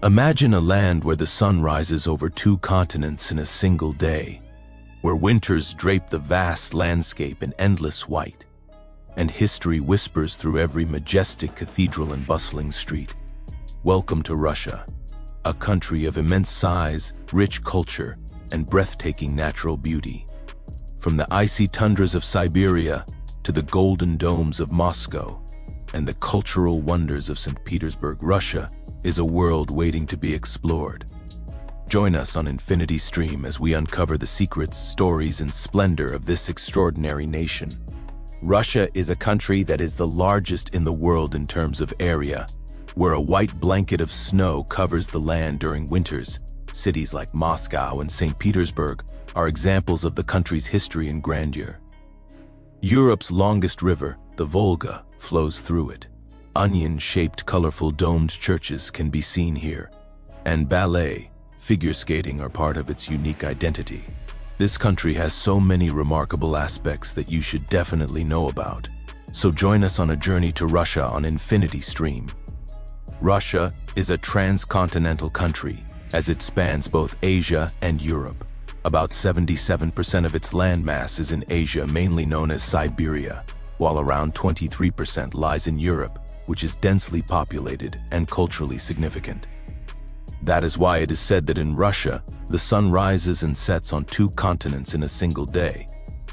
Imagine a land where the sun rises over 2 continents in a single day, where winters drape the vast landscape in endless white, and history whispers through every majestic cathedral and bustling street. Welcome to Russia, a country of immense size, rich culture, and breathtaking natural beauty. From the icy tundras of Siberia to the golden domes of Moscow and the cultural wonders of St. Petersburg, Russia is a world waiting to be explored. Join us on Infinity Stream as we uncover the secrets, stories, and splendor of this extraordinary nation. Russia is a country that is the largest in the world in terms of area, where a white blanket of snow covers the land during winters. Cities like Moscow and St. Petersburg are examples of the country's history and grandeur. Europe's longest river, the Volga, flows through it. Onion-shaped, colorful domed churches can be seen here, and ballet, figure skating are part of its unique identity. This country has so many remarkable aspects that you should definitely know about. So join us on a journey to Russia on Infinity Stream. Russia is a transcontinental country, as it spans both Asia and Europe. About 77% of its landmass is in Asia, mainly known as Siberia, while around 23% lies in Europe, which is densely populated and culturally significant. That is why it is said that in Russia, the sun rises and sets on 2 continents in a single day.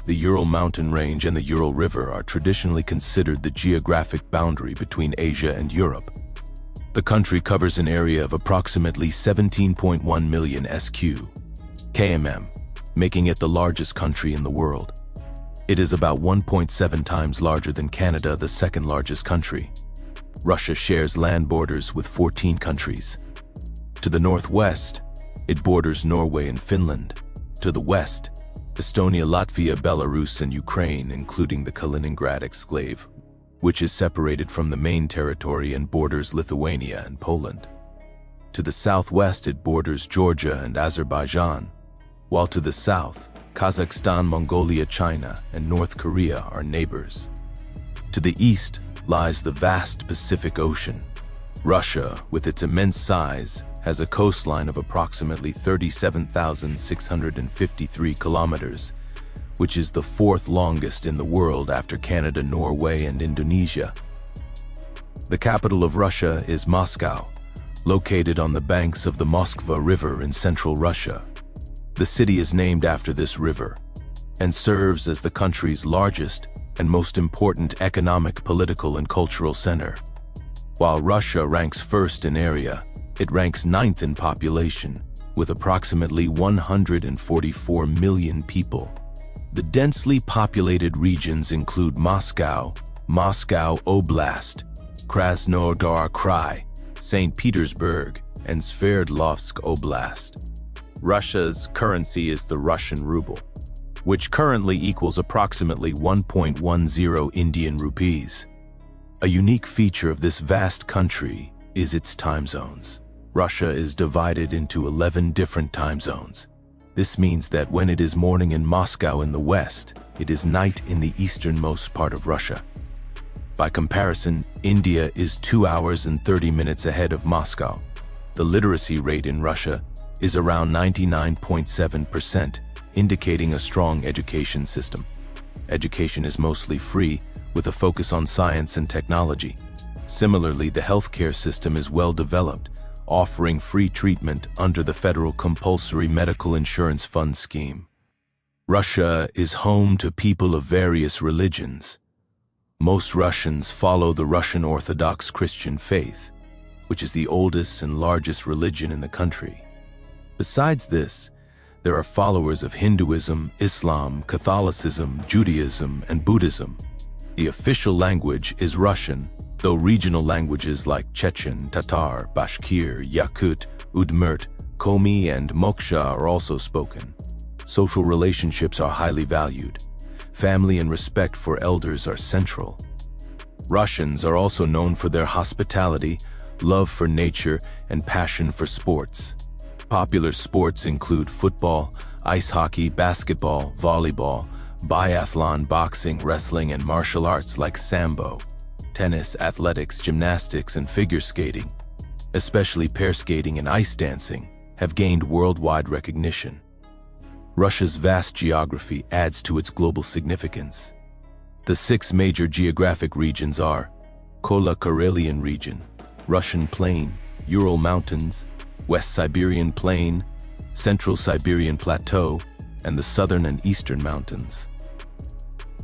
The Ural mountain range and the Ural River are traditionally considered the geographic boundary between Asia and Europe. The country covers an area of approximately 17.1 million sq.km, making it the largest country in the world. It is about 1.7 times larger than Canada, the second largest country. Russia shares land borders with 14 countries. To the northwest, it borders Norway and Finland. To the west, Estonia, Latvia, Belarus, and Ukraine, including the Kaliningrad exclave, which is separated from the main territory and borders Lithuania and Poland. To the southwest, it borders Georgia and Azerbaijan, while to the south, Kazakhstan, Mongolia, China, and North Korea are neighbors. To the east lies the vast Pacific Ocean. Russia, with its immense size, has a coastline of approximately 37,653 kilometers, which is the 4th longest in the world after Canada, Norway, and Indonesia. The capital of Russia is Moscow, located on the banks of the Moskva River in central Russia. The city is named after this river and serves as the country's largest and most important economic, political, and cultural center. While Russia ranks first in area, it ranks 9th in population, with approximately 144 million people. The densely populated regions include Moscow, Moscow Oblast, Krasnodar Krai, St. Petersburg, and Sverdlovsk Oblast. Russia's currency is the Russian ruble, which currently equals approximately 1.10 Indian rupees. A unique feature of this vast country is its time zones. Russia is divided into 11 different time zones. This means that when it is morning in Moscow in the west, it is night in the easternmost part of Russia. By comparison, India is 2 hours and 30 minutes ahead of Moscow. The literacy rate in Russia is around 99.7%, indicating a strong education system. Education is mostly free, with a focus on science and technology. Similarly, the healthcare system is well developed, offering free treatment under the Federal Compulsory Medical Insurance Fund scheme. Russia is home to people of various religions. Most Russians follow the Russian Orthodox Christian faith, which is the oldest and largest religion in the country. Besides this, there are followers of Hinduism, Islam, Catholicism, Judaism, and Buddhism. The official language is Russian, though regional languages like Chechen, Tatar, Bashkir, Yakut, Udmurt, Komi, and Moksha are also spoken. Social relationships are highly valued. Family and respect for elders are central. Russians are also known for their hospitality, love for nature, and passion for sports. Popular sports include football, ice hockey, basketball, volleyball, biathlon, boxing, wrestling, and martial arts like sambo, tennis, athletics, gymnastics, and figure skating. especially pair skating and ice dancing, have gained worldwide recognition. Russia's vast geography adds to its global significance. The 6 major geographic regions are Kola-Karelian region, Russian Plain, Ural Mountains, West Siberian Plain, Central Siberian Plateau, and the Southern and Eastern Mountains.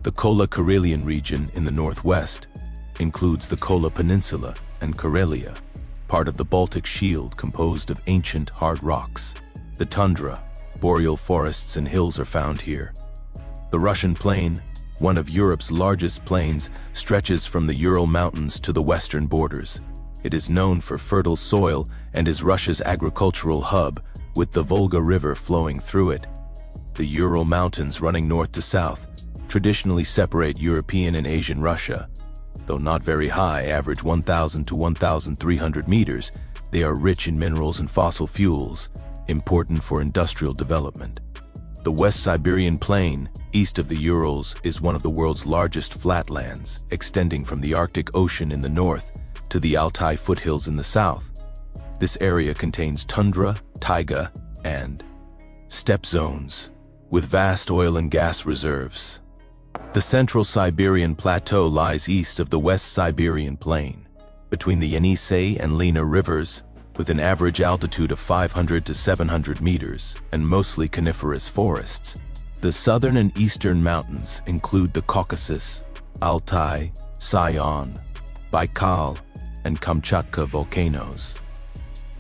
The Kola-Karelian region in the northwest includes the Kola Peninsula and Karelia, part of the Baltic Shield composed of ancient hard rocks. The tundra, boreal forests and hills are found here. The Russian Plain, one of Europe's largest plains, stretches from the Ural Mountains to the western borders. It is known for fertile soil and is Russia's agricultural hub, with the Volga River flowing through it. The Ural Mountains, running north to south, traditionally separate European and Asian Russia. Though not very high, average 1,000 to 1,300 meters, they are rich in minerals and fossil fuels, important for industrial development. The West Siberian Plain, east of the Urals, is one of the world's largest flatlands, extending from the Arctic Ocean in the north to the Altai foothills in the south. This area contains tundra, taiga, and steppe zones, with vast oil and gas reserves. The Central Siberian Plateau lies east of the West Siberian Plain, between the Yenisei and Lena rivers, with an average altitude of 500 to 700 meters and mostly coniferous forests. The southern and eastern mountains include the Caucasus, Altai, Sion, Baikal, and Kamchatka Volcanoes.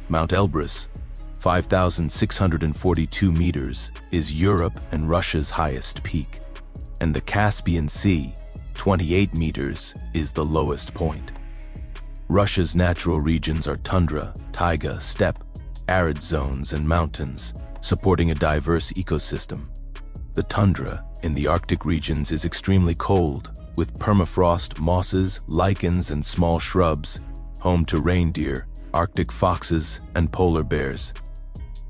Mount Elbrus, 5,642 meters, is Europe and Russia's highest peak, and the Caspian Sea, 28 meters, is the lowest point. Russia's natural regions are tundra, taiga, steppe, arid zones, and mountains, supporting a diverse ecosystem. The tundra in the Arctic regions is extremely cold, with permafrost, mosses, lichens, and small shrubs, home to reindeer, Arctic foxes, and polar bears.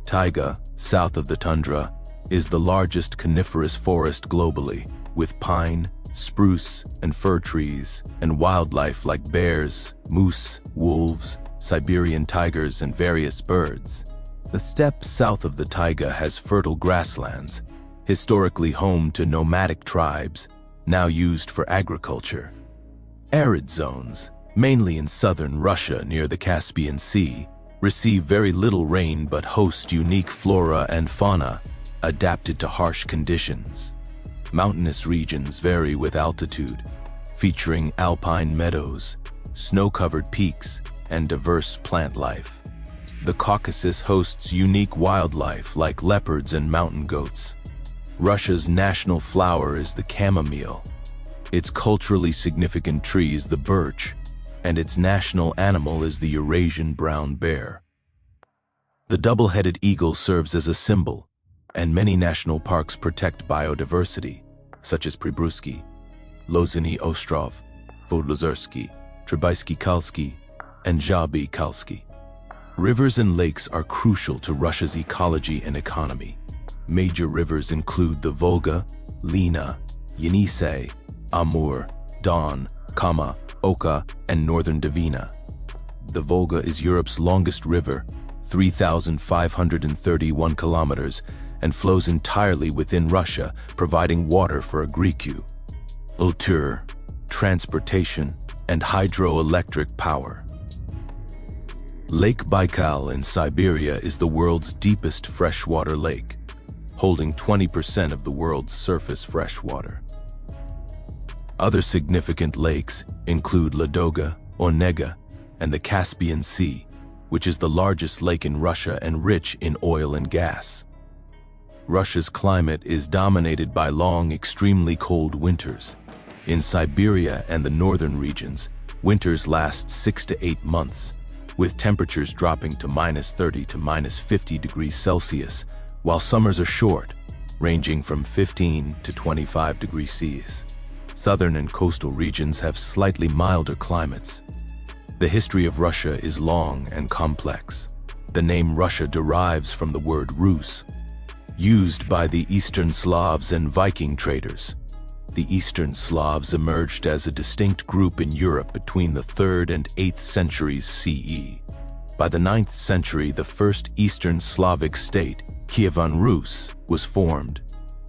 Taiga, south of the tundra, is the largest coniferous forest globally, with pine, spruce, and fir trees, and wildlife like bears, moose, wolves, Siberian tigers, and various birds. The steppe south of the taiga has fertile grasslands, historically home to nomadic tribes, now used for agriculture. Arid zones, mainly in southern Russia near the Caspian Sea, receive very little rain but host unique flora and fauna adapted to harsh conditions. Mountainous regions vary with altitude, featuring alpine meadows, snow-covered peaks, and diverse plant life. The Caucasus hosts unique wildlife like leopards and mountain goats. Russia's national flower is the chamomile. Its culturally significant tree is the birch, and its national animal is the Eurasian brown bear. The double-headed eagle serves as a symbol, and many national parks protect biodiversity, such as Pribruski, Loziny Ostrov, Vodlozersky, Trebaisky Kalsky, and Zhaby Kalsky. Rivers and lakes are crucial to Russia's ecology and economy. Major rivers include the Volga, Lena, Yenisei, Amur, Don, Kama, Oka, and northern Dvina. The Volga is Europe's longest river, 3,531 kilometers, and flows entirely within Russia, providing water for Agriculture, attire, transportation, and hydroelectric power. Lake Baikal in Siberia is the world's deepest freshwater lake, holding 20% of the world's surface freshwater. Other significant lakes include Ladoga, Onega, and the Caspian Sea, which is the largest lake in Russia and rich in oil and gas. Russia's climate is dominated by long, extremely cold winters. In Siberia and the northern regions, winters last 6 to 8 months, with temperatures dropping to -30 to -50 degrees Celsius, while summers are short, ranging from 15 to 25 degrees Celsius. Southern and coastal regions have slightly milder climates. The history of Russia is long and complex. The name Russia derives from the word Rus, used by the Eastern Slavs and Viking traders. The Eastern Slavs emerged as a distinct group in Europe between the 3rd and 8th centuries CE. By the 9th century, the first Eastern Slavic state, Kievan Rus, was formed.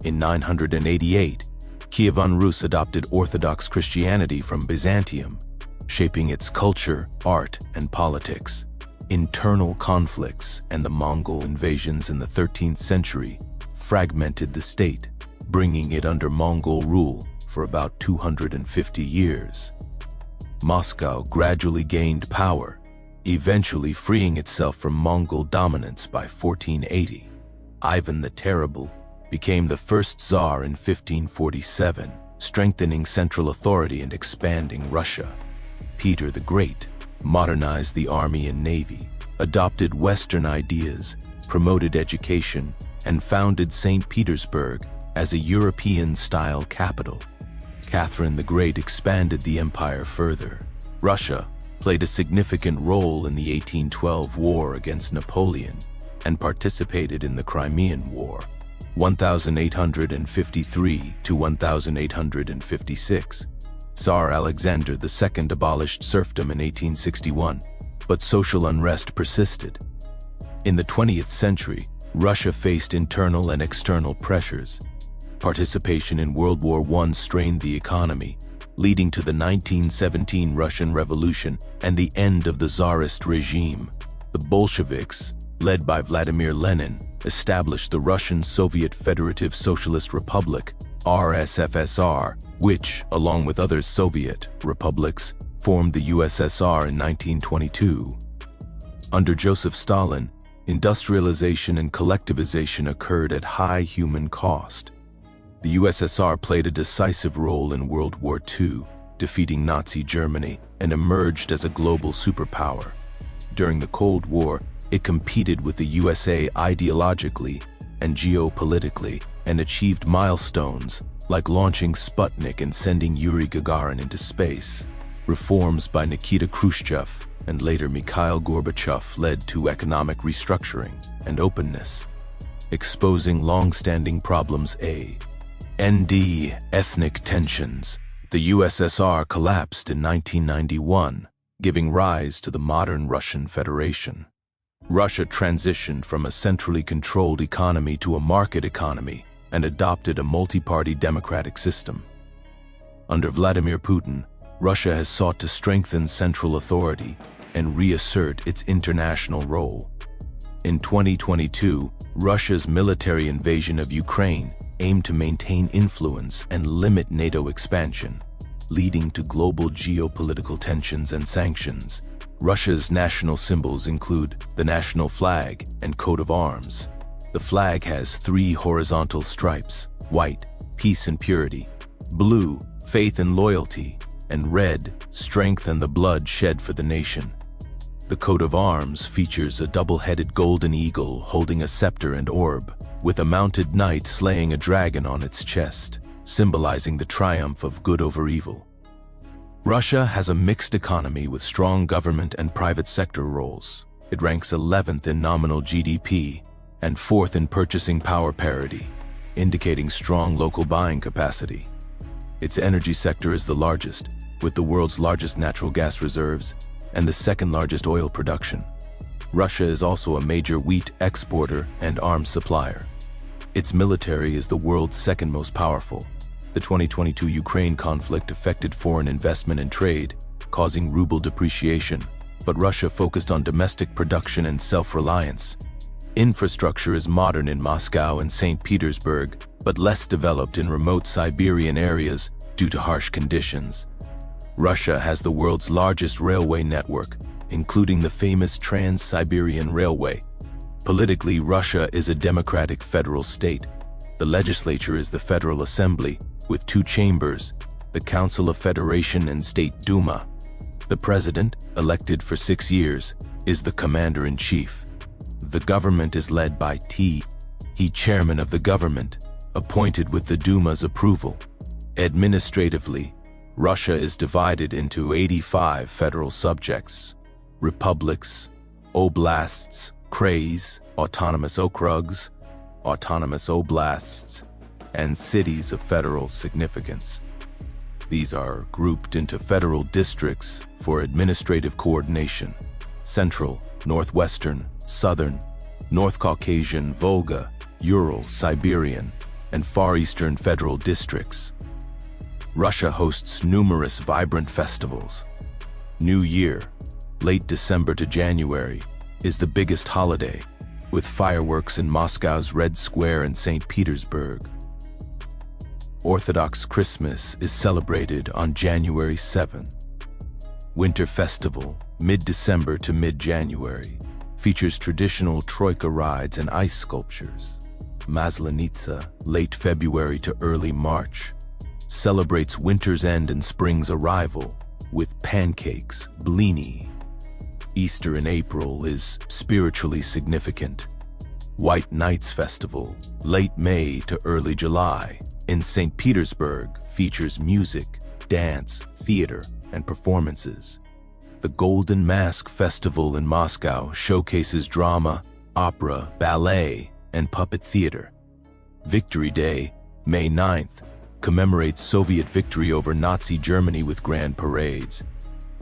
In 988, Kievan Rus adopted Orthodox Christianity from Byzantium, shaping its culture, art, and politics. Internal conflicts and the Mongol invasions in the 13th century fragmented the state, bringing it under Mongol rule for about 250 years. Moscow gradually gained power, eventually freeing itself from Mongol dominance by 1480. Ivan the Terrible became the first Tsar in 1547, strengthening central authority and expanding Russia. Peter the Great modernized the army and navy, adopted Western ideas, promoted education, and founded St. Petersburg as a European-style capital. Catherine the Great expanded the empire further. Russia played a significant role in the 1812 war against Napoleon and participated in the Crimean War, 1853 to 1856. Tsar Alexander II abolished serfdom in 1861, but social unrest persisted. In the 20th century, Russia faced internal and external pressures. Participation in World War I strained the economy, leading to the 1917 Russian Revolution and the end of the Tsarist regime. The Bolsheviks, led by Vladimir Lenin, established the Russian Soviet Federative Socialist Republic, RSFSR, which, along with other Soviet republics, formed the USSR in 1922. Under Joseph Stalin, industrialization and collectivization occurred at high human cost. The USSR played a decisive role in World War II, defeating Nazi Germany, and emerged as a global superpower. During the Cold War, it competed with the USA ideologically and geopolitically and achieved milestones like launching Sputnik and sending Yuri Gagarin into space. Reforms by Nikita Khrushchev and later Mikhail Gorbachev led to economic restructuring and openness, exposing long-standing problems. Ethnic tensions. The USSR collapsed in 1991, giving rise to the modern Russian Federation. Russia transitioned from a centrally controlled economy to a market economy and adopted a multi-party democratic system. Under Vladimir Putin, Russia has sought to strengthen central authority and reassert its international role. In 2022, Russia's military invasion of Ukraine aimed to maintain influence and limit NATO expansion, leading to global geopolitical tensions and sanctions. Russia's national symbols include the national flag and coat of arms. The flag has 3 horizontal stripes: white, peace and purity; blue, faith and loyalty; and red, strength and the blood shed for the nation. The coat of arms features a double-headed golden eagle holding a scepter and orb, with a mounted knight slaying a dragon on its chest, symbolizing the triumph of good over evil. Russia has a mixed economy with strong government and private sector roles. It ranks 11th in nominal GDP and 4th in purchasing power parity, indicating strong local buying capacity. Its energy sector is the largest, with the world's largest natural gas reserves and the 2nd largest oil production. Russia is also a major wheat exporter and arms supplier. Its military is the world's 2nd most powerful. The 2022 Ukraine conflict affected foreign investment and trade, causing ruble depreciation, but Russia focused on domestic production and self-reliance. Infrastructure is modern in Moscow and St. Petersburg, but less developed in remote Siberian areas due to harsh conditions. Russia has the world's largest railway network, including the famous Trans-Siberian Railway. Politically, Russia is a democratic federal state. The legislature is the Federal Assembly, with 2 chambers, the Council of Federation and State Duma. The president, elected for 6 years, is the commander-in-chief. The government is led by He chairman of the government, appointed with the Duma's approval. Administratively, Russia is divided into 85 federal subjects: republics, oblasts, krays, autonomous okrugs, autonomous oblasts, and cities of federal significance. These are grouped into federal districts for administrative coordination. Central Northwestern, Southern, North Caucasian, Volga, Ural, Siberian, and Far Eastern federal districts. Russia hosts numerous vibrant festivals. New Year, late December to January, is the biggest holiday, with fireworks in Moscow's Red Square and St. Petersburg. Orthodox Christmas is celebrated on January 7. Winter Festival, mid-December to mid-January, features traditional troika rides and ice sculptures. Maslenitsa, late February to early March, celebrates winter's end and spring's arrival with pancakes, blini. Easter in April is spiritually significant. White Nights Festival, late May to early July, in St. Petersburg, features music, dance, theater, and performances. The Golden Mask Festival in Moscow showcases drama, opera, ballet, and puppet theater. Victory Day, May 9th, commemorates Soviet victory over Nazi Germany with grand parades.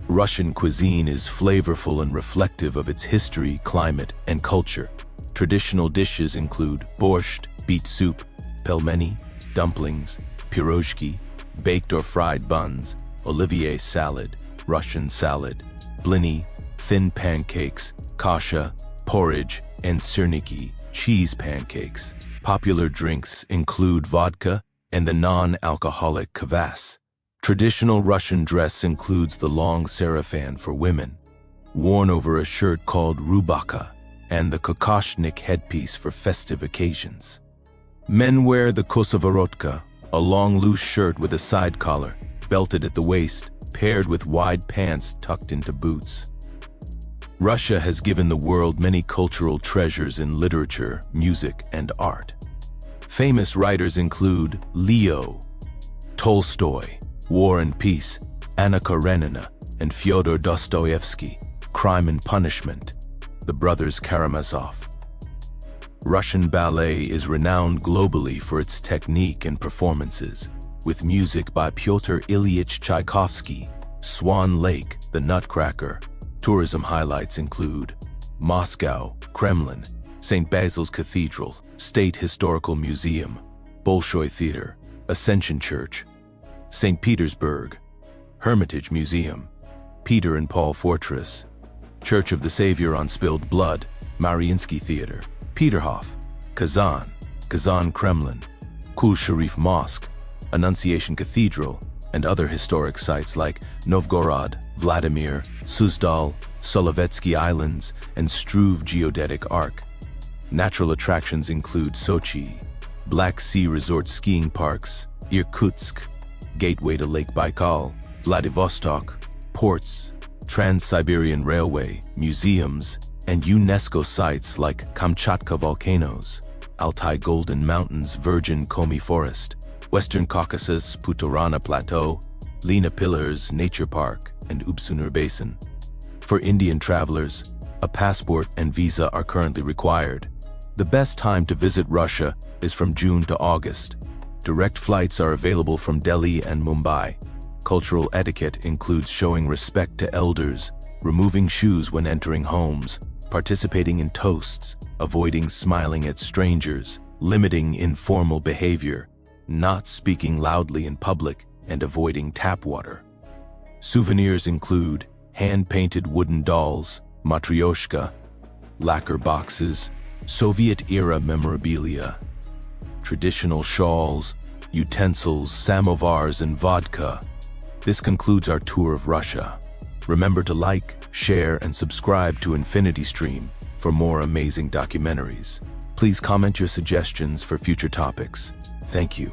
Russian cuisine is flavorful and reflective of its history, climate, and culture. Traditional dishes include borscht, beet soup, pelmeni, dumplings, pirozhki, baked or fried buns, Olivier salad, Russian salad, blini, thin pancakes, kasha, porridge, and sirniki, cheese pancakes. Popular drinks include vodka and the non-alcoholic kvass. Traditional Russian dress includes the long sarafan for women, worn over a shirt called rubaka, and the kokoshnik headpiece for festive occasions. Men wear the kosovorotka, a long loose shirt with a side collar, belted at the waist, paired with wide pants tucked into boots. Russia has given the world many cultural treasures in literature, music, and art. Famous writers include Leo, Tolstoy, War and Peace, Anna Karenina, and Fyodor Dostoevsky, Crime and Punishment, the brothers Karamazov. Russian ballet is renowned globally for its technique and performances, with music by Pyotr Ilyich Tchaikovsky, Swan Lake, The Nutcracker. Tourism highlights include Moscow, Kremlin, St. Basil's Cathedral, State Historical Museum, Bolshoi Theater, Ascension Church, St. Petersburg, Hermitage Museum, Peter and Paul Fortress, Church of the Savior on Spilled Blood, Mariinsky Theater, Peterhof, Kazan Kremlin, Kul Sharif Mosque, Annunciation Cathedral, and other historic sites like Novgorod, Vladimir, Suzdal, Solovetsky Islands, and Struve Geodetic Arc. Natural attractions include Sochi, Black Sea Resort skiing parks, Irkutsk, Gateway to Lake Baikal, Vladivostok, ports, Trans-Siberian Railway, museums, and UNESCO sites like Kamchatka Volcanoes, Altai Golden Mountains Virgin Komi Forest, Western Caucasus Putorana Plateau, Lena Pillars Nature Park, and Upsunur Basin. For Indian travelers, a passport and visa are currently required. The best time to visit Russia is from June to August. Direct flights are available from Delhi and Mumbai. Cultural etiquette includes showing respect to elders, removing shoes when entering homes, participating in toasts, avoiding smiling at strangers, limiting informal behavior, not speaking loudly in public, and avoiding tap water. Souvenirs include hand-painted wooden dolls, matryoshka, lacquer boxes, Soviet-era memorabilia, traditional shawls, utensils, samovars, and vodka. This concludes our tour of Russia. Remember to like, share, and subscribe to Infinity Stream for more amazing documentaries. Please comment your suggestions for future topics. Thank you.